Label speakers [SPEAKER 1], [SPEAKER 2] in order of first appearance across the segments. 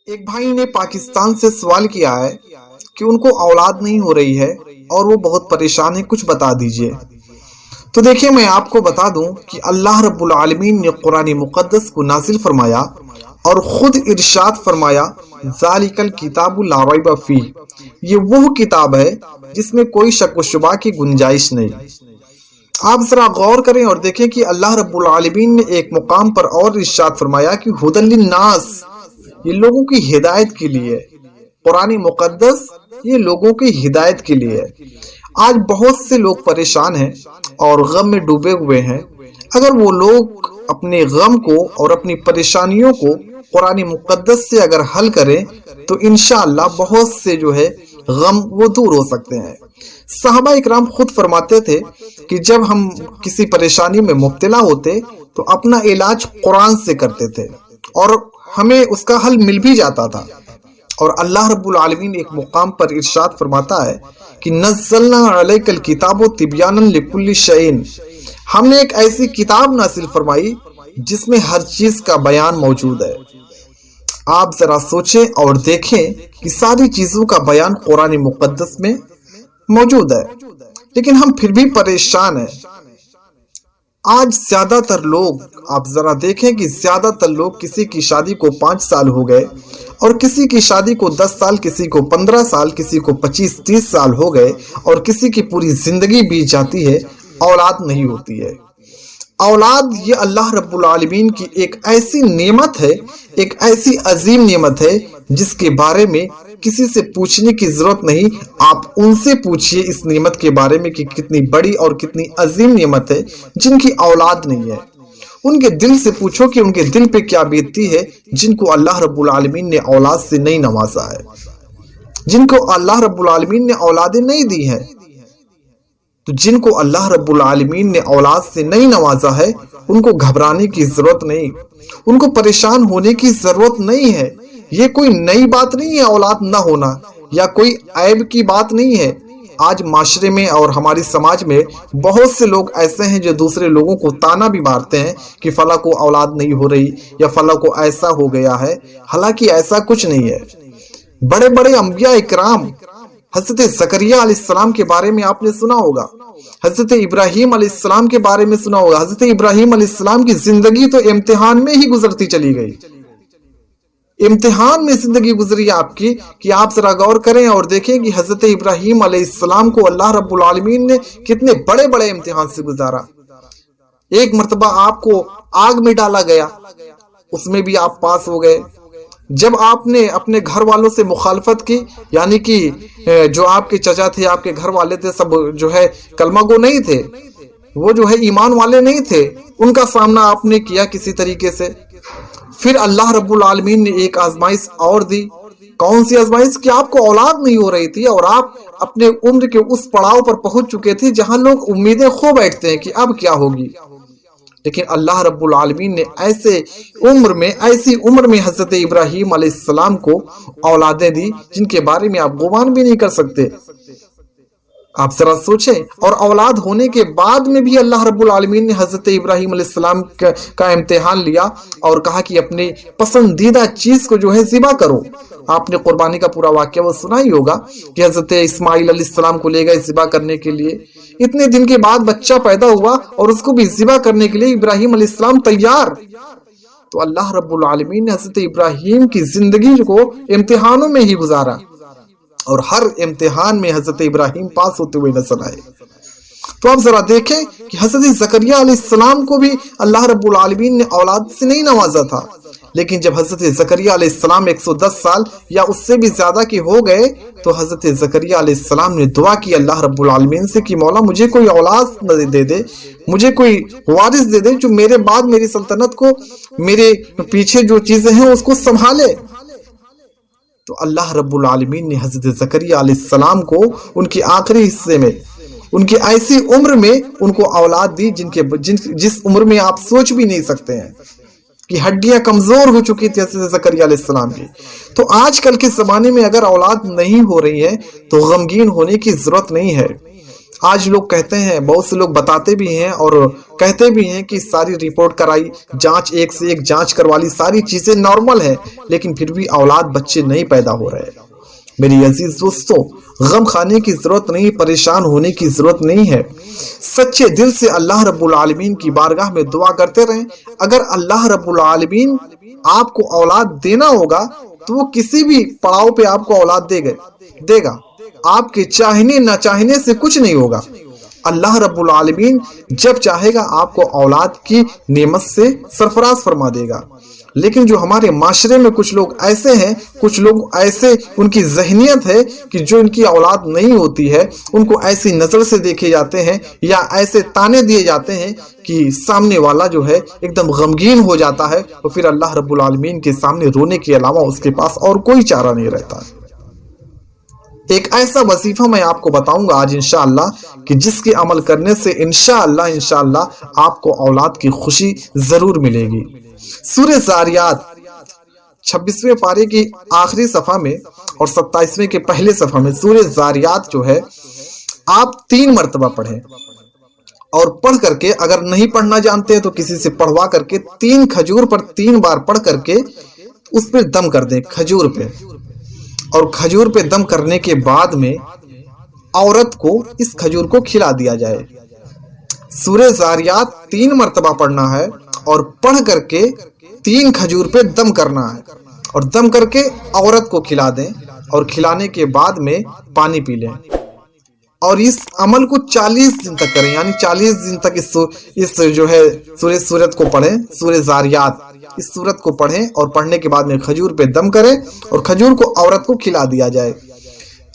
[SPEAKER 1] ایک بھائی نے پاکستان سے سوال کیا ہے کہ ان کو اولاد نہیں ہو رہی ہے اور وہ بہت پریشان ہے، کچھ بتا دیجئے۔ تو دیکھیں، میں آپ کو بتا دوں کہ اللہ رب العالمین نے قرآن مقدس کو نازل فرمایا اور خود ارشاد فرمایا، ذالک الکتاب لا ریب فیہ، یہ وہ کتاب ہے جس میں کوئی شک و شبہ کی گنجائش نہیں۔ آپ ذرا غور کریں اور دیکھیں کہ اللہ رب العالمین نے ایک مقام پر اور ارشاد فرمایا کہ ھدی للناس، یہ لوگوں کی ہدایت کے لیے۔ قرآن مقدس یہ لوگوں کی ہدایت کے لیے۔ آج بہت سے لوگ پریشان ہیں اور غم میں ڈوبے ہوئے ہیں۔ اگر وہ لوگ اپنے غم کو اور اپنی پریشانیوں کو قرآن مقدس سے اگر حل کریں تو انشاءاللہ بہت سے غم وہ دور ہو سکتے ہیں۔ صحابہ اکرام خود فرماتے تھے کہ جب ہم کسی پریشانی میں مبتلا ہوتے تو اپنا علاج قرآن سے کرتے تھے اور ہمیں اس کا حل مل بھی جاتا تھا۔ اور اللہ رب العالمین ایک مقام پر ارشاد فرماتا ہے کہ نزلنا علیک الکتاب تبیانا لکل شیء، ہم نے ایک ایسی کتاب نازل فرمائی جس میں ہر چیز کا بیان موجود ہے۔ آپ ذرا سوچیں اور دیکھیں کہ ساری چیزوں کا بیان قرآن مقدس میں موجود ہے، لیکن ہم پھر بھی پریشان ہیں۔ آج زیادہ تر لوگ، آپ ذرا دیکھیں کہ زیادہ تر لوگ، کسی کی شادی کو 5 سال ہو گئے اور کسی کی شادی کو 10 سال، کسی کو 15 سال، کسی کو 25-30 سال ہو گئے اور کسی کی پوری زندگی بیت جاتی ہے، اولاد نہیں ہوتی ہے۔ اولاد یہ اللہ رب العالمین کی ایک ایسی نعمت ہے، ایک ایسی عظیم نعمت ہے جس کے بارے میں کسی سے پوچھنے کی ضرورت نہیں۔ آپ ان سے پوچھئے اس نعمت کے بارے میں کہ کتنی بڑی اور کتنی عظیم نعمت ہے جن کی اولاد نہیں ہے۔ ان کے دل سے پوچھو کہ ان کے دل پہ کیا بیتتی ہے جن کو اللہ رب العالمین نے اولاد سے نہیں نوازا ہے، جن کو اللہ رب العالمین نے اولادیں نہیں دی ہیں۔ تو جن کو اللہ رب العالمین نے اولاد سے نہیں نوازا ہے ان کو گھبرانے کی ضرورت نہیں، ان کو پریشان ہونے کی ضرورت نہیں ہے۔ یہ کوئی نئی بات نہیں ہے اولاد نہ ہونا، یا کوئی عیب کی بات نہیں ہے۔ آج معاشرے میں اور ہماری سماج میں بہت سے لوگ ایسے ہیں جو دوسرے لوگوں کو تانا بھی مارتے ہیں کہ فلاں کو اولاد نہیں ہو رہی یا فلاں کو ایسا ہو گیا ہے، حالانکہ ایسا کچھ نہیں ہے۔ بڑے بڑے انبیاء اکرام، حضرت زکریہ علیہ السلام کے بارے میں آپ نے سنا ہوگا، حضرت ابراہیم علیہ السلام کے بارے میں سنا ہوگا۔ حضرت ابراہیم علیہ السلام کی زندگی تو امتحان میں ہی گزرتی چلی گئی، امتحان میں زندگی گزری آپ کی، کہ آپ ذرا غور کریں اور دیکھیں کہ حضرت ابراہیم علیہ السلام کو اللہ رب العالمین نے کتنے بڑے بڑے امتحان سے گزارا۔ ایک مرتبہ آپ کو آگ میں ڈالا گیا، اس میں بھی آپ پاس ہو گئے۔ جب آپ نے اپنے گھر والوں سے مخالفت کی، یعنی کہ جو آپ کے چچا تھے، آپ کے گھر والے تھے، سب کلمہ گو نہیں تھے، وہ ایمان والے نہیں تھے، ان کا سامنا آپ نے کیا کسی طریقے سے۔ پھر اللہ رب العالمین نے ایک آزمائش اور دی۔ کون سی آزمائش؟ کہ آپ کو اولاد نہیں ہو رہی تھی اور آپ اپنے عمر کے اس پڑاؤ پر پہنچ چکے تھے جہاں لوگ امیدیں کھو بیٹھتے ہیں کہ اب کیا ہوگی۔ لیکن اللہ رب العالمین نے ایسی عمر میں حضرت ابراہیم علیہ السلام کو اولادیں دی جن کے بارے میں آپ گمان بھی نہیں کر سکتے۔ آپ ذرا سوچیں، اور اولاد ہونے کے بعد میں بھی اللہ رب العالمین نے حضرت ابراہیم علیہ السلام کا امتحان لیا اور کہا کہ اپنے پسندیدہ چیز کو ذبح کرو۔ آپ نے قربانی کا پورا واقعہ وہ سنا ہی ہوگا کہ حضرت اسماعیل علیہ السلام کو لے گئے ذبح کرنے کے لیے۔ اتنے دن کے بعد بچہ پیدا ہوا اور اس کو بھی ذبح کرنے کے لیے ابراہیم علیہ السلام تیار۔ تو اللہ رب العالمین نے حضرت ابراہیم کی زندگی کو امتحانوں میں ہی گزارا اور ہر امتحان میں حضرت ابراہیم پاس ہوتے ہوئے نظر آئے۔ تو آپ ذرا دیکھیں کہ حضرت زکریہ علیہ السلام کو بھی اللہ رب العالمین نے اولاد سے نہیں نوازا تھا، لیکن جب حضرت زکریہ علیہ السلام 110 سال یا اس سے بھی زیادہ کے ہو گئے تو حضرت زکریہ علیہ السلام نے دعا کی اللہ رب العالمین سے کہ مولا مجھے کوئی اولاد دے دے، مجھے کوئی وارث دے دے جو میرے بعد میری سلطنت کو، میرے پیچھے جو چیزیں ہیں اس کو سنبھالے۔ تو اللہ رب العالمین نے حضرت زکریہ علیہ السلام کو ان کے آخری حصے میں، ان کی ایسی عمر میں ان کو اولاد دی جس عمر میں آپ سوچ بھی نہیں سکتے ہیں کہ ہڈیاں کمزور ہو چکی تھی حضرت زکریہ علیہ السلام کی۔ تو آج کل کے زمانے میں اگر اولاد نہیں ہو رہی ہے تو غمگین ہونے کی ضرورت نہیں ہے۔ آج لوگ کہتے ہیں، بہت سے لوگ بتاتے بھی ہیں اور کہتے بھی ہیں کہ ساری رپورٹ کرائی، جانچ ایک سے ایک جانچ کروا لی، ساری چیزیں نارمل ہے، لیکن پھر بھی اولاد بچے نہیں پیدا ہو رہے۔ میری عزیز دوستو، غم کھانے کی ضرورت نہیں، پریشان ہونے کی ضرورت نہیں ہے۔ سچے دل سے اللہ رب العالمین کی بارگاہ میں دعا کرتے رہیں۔ اگر اللہ رب العالمین آپ کو اولاد دینا ہوگا تو وہ کسی بھی پڑاؤ پہ آپ کو اولاد دے گا۔ آپ کے چاہنے نہ چاہنے سے کچھ نہیں ہوگا۔ اللہ رب العالمین جب چاہے گا آپ کو اولاد کی نعمت سے سرفراز فرما دے گا۔ لیکن جو ہمارے معاشرے میں کچھ لوگ ایسے ہیں، کچھ لوگ ایسے ان کی ذہنیت ہے کہ جو ان کی اولاد نہیں ہوتی ہے ان کو ایسی نظر سے دیکھے جاتے ہیں یا ایسے تانے دیے جاتے ہیں کہ سامنے والا جو ہے ایک دم غمگین ہو جاتا ہے، اور پھر اللہ رب العالمین کے سامنے رونے کے علاوہ اس کے پاس اور کوئی چارہ نہیں رہتا۔ ایک ایسا وظیفہ میں آپ کو بتاؤں گا آج انشاءاللہ کہ جس کے عمل کرنے سے انشاءاللہ آپ کو اولاد کی خوشی ضرور ملے گی۔ سورہ زاریات 26ویں پارے کی آخری صفحہ میں اور 27ویں کے پہلے صفحہ میں سورہ زاریات جو ہے آپ 3 مرتبہ پڑھیں، اور پڑھ کر کے اگر نہیں پڑھنا جانتے ہیں تو کسی سے پڑھوا کر کے 3 کھجور پر 3 بار پڑھ کر کے اس پہ دم کر دیں، کھجور پہ، اور کھجور پہ دم کرنے کے بعد میں عورت کو اس کھجور کو کھلا دیا جائے۔ سورہ زاریات 3 مرتبہ پڑھنا ہے اور پڑھ کر کے 3 کھجور پہ دم کرنا ہے، اور دم کر کے عورت کو کھلا دیں، اور کھلانے کے بعد میں پانی پی لیں، اور اس عمل کو 40 دن تک کریں، یعنی 40 دن تک اس جو ہے سورت کو پڑھیں، سورہ زاریات اس سورت کو پڑھیں، اور پڑھنے کے بعد میں کھجور پہ دم کریں اور کھجور کو عورت کو کھلا دیا جائے۔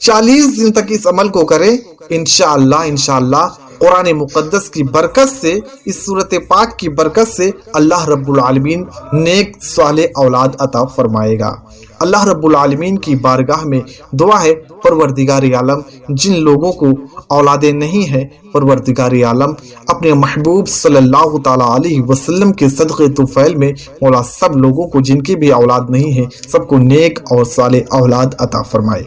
[SPEAKER 1] 40 دن تک اس عمل کو کریں، انشاءاللہ قرآن مقدس کی برکت سے، اس سورت پاک کی برکت سے اللہ رب العالمین نیک صالح اولاد عطا فرمائے گا۔ اللہ رب العالمین کی بارگاہ میں دعا ہے، پروردگار عالم جن لوگوں کو اولادیں نہیں ہیں، پروردگار عالم اپنے محبوب صلی اللہ تعالی علیہ وسلم کے صدقے طفیل میں مولا سب لوگوں کو جن کی بھی اولاد نہیں ہے سب کو نیک اور صالح اولاد عطا فرمائے۔